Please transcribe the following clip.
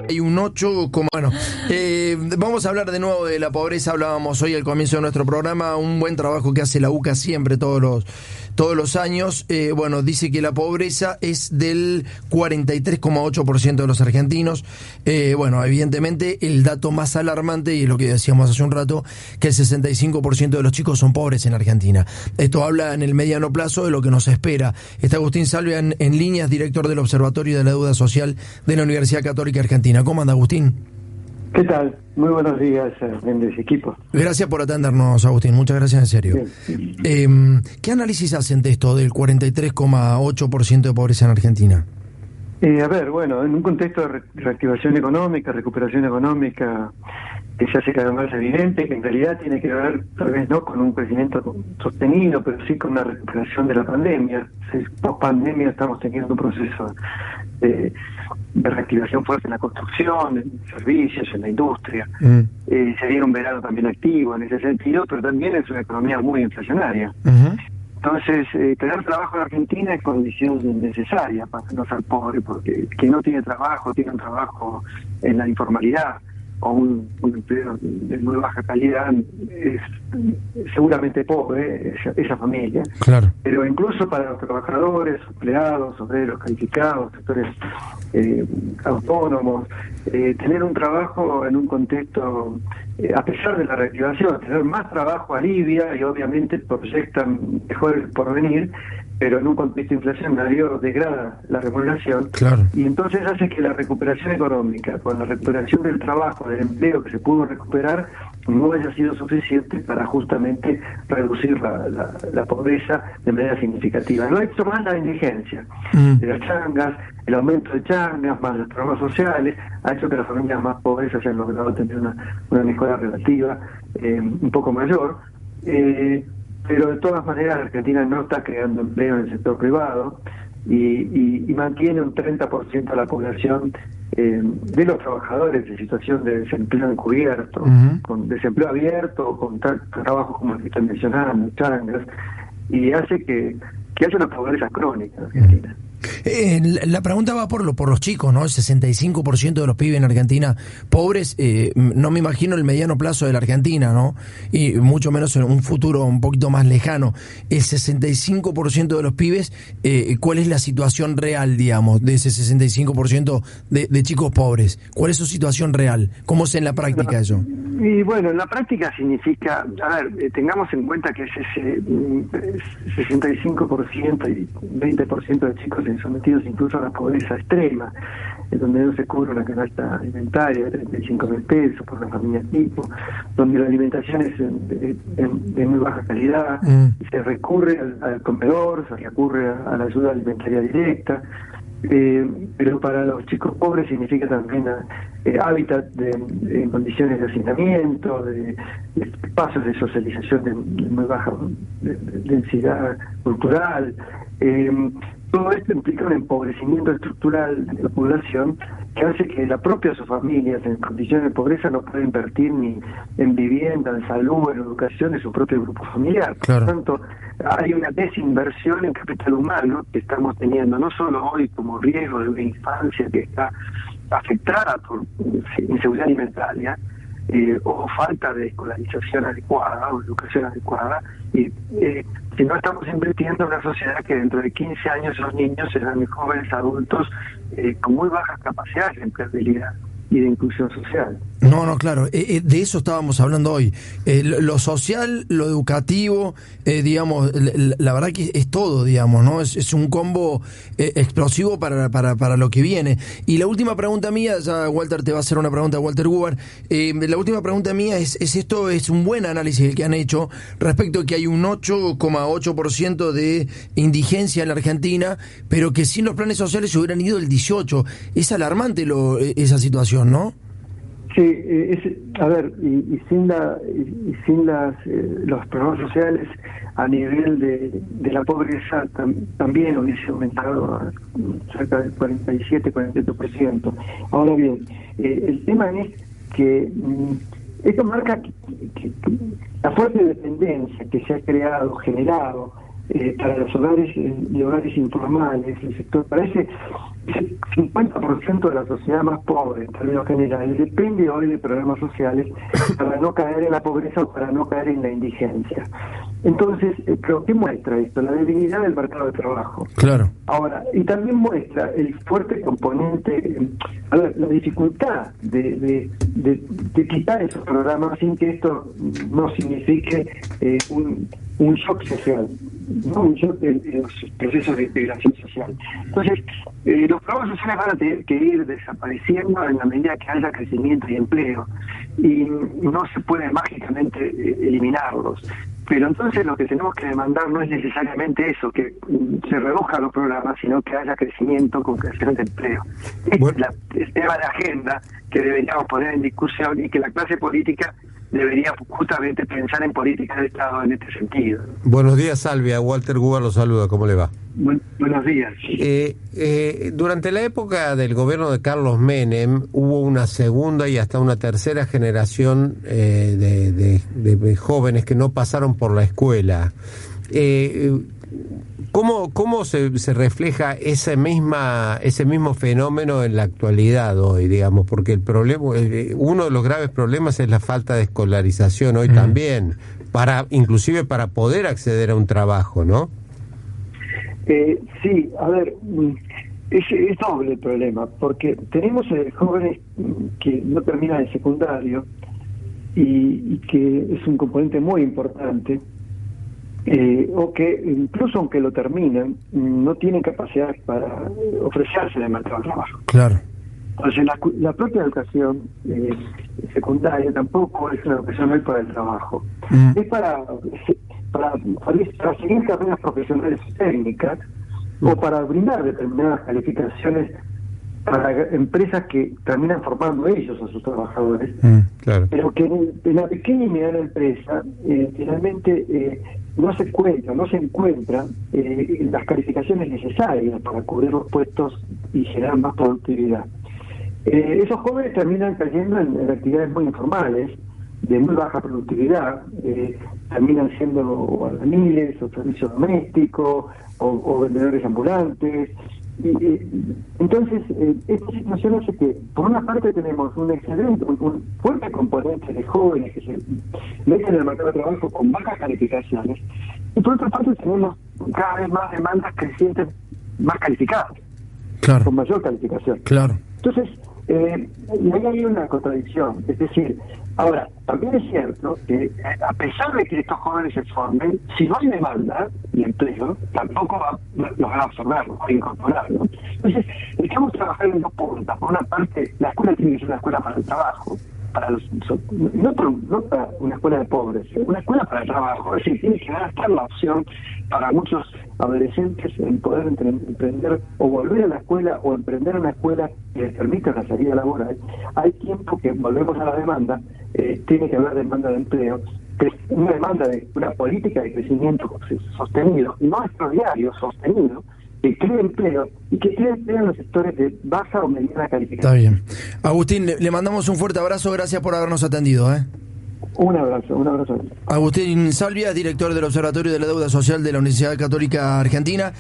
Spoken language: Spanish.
Hay un 8, bueno, vamos a hablar de nuevo de la pobreza. Hablábamos hoy al comienzo de nuestro programa, un buen trabajo que hace la UCA siempre, todos los años. Bueno, dice que la pobreza es del 43,8% de los argentinos. Bueno, evidentemente el dato más alarmante, y es lo que decíamos hace un rato, que el 65% de los chicos son pobres en Argentina. Esto habla en el mediano plazo de lo que nos espera. Está Agustín Salvia en líneas, director del Observatorio de la Deuda Social de la Universidad Católica Argentina. ¿Cómo anda, Agustín? ¿Qué tal? Muy buenos días, Méndez, equipo. Gracias por atendernos, Agustín. Muchas gracias, en serio. ¿Qué análisis hacen de esto del 43,8% de pobreza en Argentina? A ver, bueno, en un contexto de reactivación económica, recuperación económica, que se hace cada vez más evidente, que en realidad tiene que ver, tal vez no con un crecimiento sostenido, pero sí con una recuperación de la pandemia. Post pandemia estamos teniendo un proceso de reactivación fuerte en la construcción, en servicios, en la industria. Se viene un verano también activo en ese sentido, pero también es una economía muy inflacionaria. Entonces, tener trabajo en Argentina es condición necesaria para no ser pobre, porque quien no tiene trabajo, tiene un trabajo en la informalidad o un empleo de muy baja calidad, es seguramente pobre esa familia. Claro. Pero incluso para los trabajadores, empleados, obreros calificados, sectores autónomos, tener un trabajo en un contexto, a pesar de la reactivación, tener más trabajo alivia y obviamente proyectan mejor el porvenir, pero en un contexto inflacionario degrada la remuneración. Claro. Y entonces hace que la recuperación económica, con la recuperación del trabajo, del empleo que se pudo recuperar, no haya sido suficiente para justamente reducir la pobreza de manera significativa. No ha hecho más la indigencia de las changas, el aumento de changas, más los programas sociales, ha hecho que las familias más pobres hayan logrado tener una mejora relativa un poco mayor. Pero de todas maneras Argentina no está creando empleo en el sector privado y mantiene un 30% de la población de los trabajadores en situación de desempleo encubierto, con desempleo abierto, con trabajos como el que están mencionando, changas, y hace que haya una pobreza crónica en Argentina. La pregunta va por los chicos, ¿no? El 65% de los pibes en Argentina pobres. No me imagino el mediano plazo de la Argentina, ¿no? Y mucho menos en un futuro un poquito más lejano. El 65% de los pibes, ¿cuál es la situación real, digamos, de ese 65% de chicos pobres? ¿Cuál es su situación real? ¿Cómo es en la práctica eso? Y bueno, en la práctica significa, a ver, tengamos en cuenta que ese 65% y 20% de chicos son sometidos incluso a la pobreza extrema, en donde no se cubre una canasta alimentaria de 35.000 pesos por la familia tipo, donde la alimentación es de muy baja calidad, se recurre al comedor, se recurre a la ayuda alimentaria directa. Pero para los chicos pobres significa también hábitat en condiciones de hacinamiento, de espacios de socialización de muy baja densidad cultural. Todo esto implica un empobrecimiento estructural de la población que hace que la propia sus familias en condiciones de pobreza no pueda invertir ni en vivienda, en salud, en educación de su propio grupo familiar. Claro. Por lo tanto, hay una desinversión en capital humano que estamos teniendo, no solo hoy como riesgo de una infancia que está afectada por inseguridad alimentaria, o falta de escolarización adecuada o educación adecuada, y si no estamos invirtiendo en una sociedad que dentro de 15 años esos niños serán jóvenes adultos con muy bajas capacidades de empleabilidad y de inclusión social. No, claro, de eso estábamos hablando hoy. Lo social, lo educativo, digamos, la verdad que es todo, digamos, ¿no? Es un combo explosivo para lo que viene. Y la última pregunta mía, ya Walter te va a hacer una pregunta, Walter Gubar, la última pregunta mía es esto es un buen análisis el que han hecho respecto a que hay un 8,8% de indigencia en la Argentina, pero que sin los planes sociales se hubieran ido el 18%. Es alarmante esa situación, ¿no? Sí, a ver, y sin los programas sociales a nivel de la pobreza también hubiese aumentado a cerca del 47-48%. Ahora bien, el tema es que esto marca que la fuerte dependencia que se ha generado para los hogares informales, el sector, parece el 50% de la sociedad más pobre, en términos generales, depende hoy de programas sociales para no caer en la pobreza o para no caer en la indigencia. Entonces, ¿pero qué muestra esto? La debilidad del mercado de trabajo. Claro. Ahora, y también muestra el fuerte componente, la dificultad de quitar esos programas sin que esto no signifique un shock social, no un shock en los procesos de integración social. Entonces, los programas sociales van a tener que ir desapareciendo en la medida que haya crecimiento y empleo, y no se puede mágicamente eliminarlos. Pero entonces lo que tenemos que demandar no es necesariamente eso, que se reduzcan los programas, sino que haya crecimiento con creación de empleo. Bueno. Es el tema de agenda que deberíamos poner en discusión y que la clase política debería justamente pensar en políticas de Estado en este sentido. Buenos días, Salvia. Walter Gubar lo saluda. ¿Cómo le va? Buenos días. Durante la época del gobierno de Carlos Menem hubo una segunda y hasta una tercera generación de jóvenes que no pasaron por la escuela. ¿Cómo se refleja ese mismo fenómeno en la actualidad hoy, digamos? Porque el problema, uno de los graves problemas es la falta de escolarización hoy también, inclusive para poder acceder a un trabajo, ¿no? Sí, a ver, es doble el problema, porque tenemos jóvenes que no terminan el secundario y que es un componente muy importante, o que incluso aunque lo terminan, no tienen capacidad para ofrecerse en el mercado de trabajo. Claro. Entonces la propia educación secundaria tampoco es una educación hoy para el trabajo. Es para seguir carreras profesionales técnicas o para brindar determinadas calificaciones para empresas que terminan formando ellos a sus trabajadores, claro. Pero que en la pequeña y mediana empresa finalmente no se encuentran las calificaciones necesarias para cubrir los puestos y generar más productividad. Esos jóvenes terminan cayendo en actividades muy informales, de muy baja productividad, terminan siendo albañiles o servicio doméstico o vendedores ambulantes. Entonces, esta situación hace que, por una parte, tenemos un fuerte componente de jóvenes que se meten en el mercado de trabajo con bajas calificaciones, y por otra parte, tenemos cada vez más demandas crecientes más calificadas, claro, con mayor calificación. Claro. Entonces, y ahí hay una contradicción, es decir, ahora, también es cierto que a pesar de que estos jóvenes se formen, si no hay demanda y empleo, tampoco los van a absorber, los van a incorporar, ¿no? Entonces, estamos trabajando en dos puntas. Por una parte, la escuela tiene que ser una escuela para el trabajo, no para una escuela de pobres, una escuela para el trabajo. Es decir, tiene que estar la opción para muchos adolescentes en poder emprender o volver a la escuela o emprender una escuela que les permita la salida laboral. Hay tiempo que volvemos a la demanda, tiene que haber demanda de empleo, que es una demanda de una política de crecimiento sostenido, y no extraordinario, sostenido, que cree empleo y que cree empleo en los sectores de baja o mediana calificación. Está bien. Agustín, le mandamos un fuerte abrazo, gracias por habernos atendido. Un abrazo. Agustín Salvia, director del Observatorio de la Deuda Social de la Universidad Católica Argentina.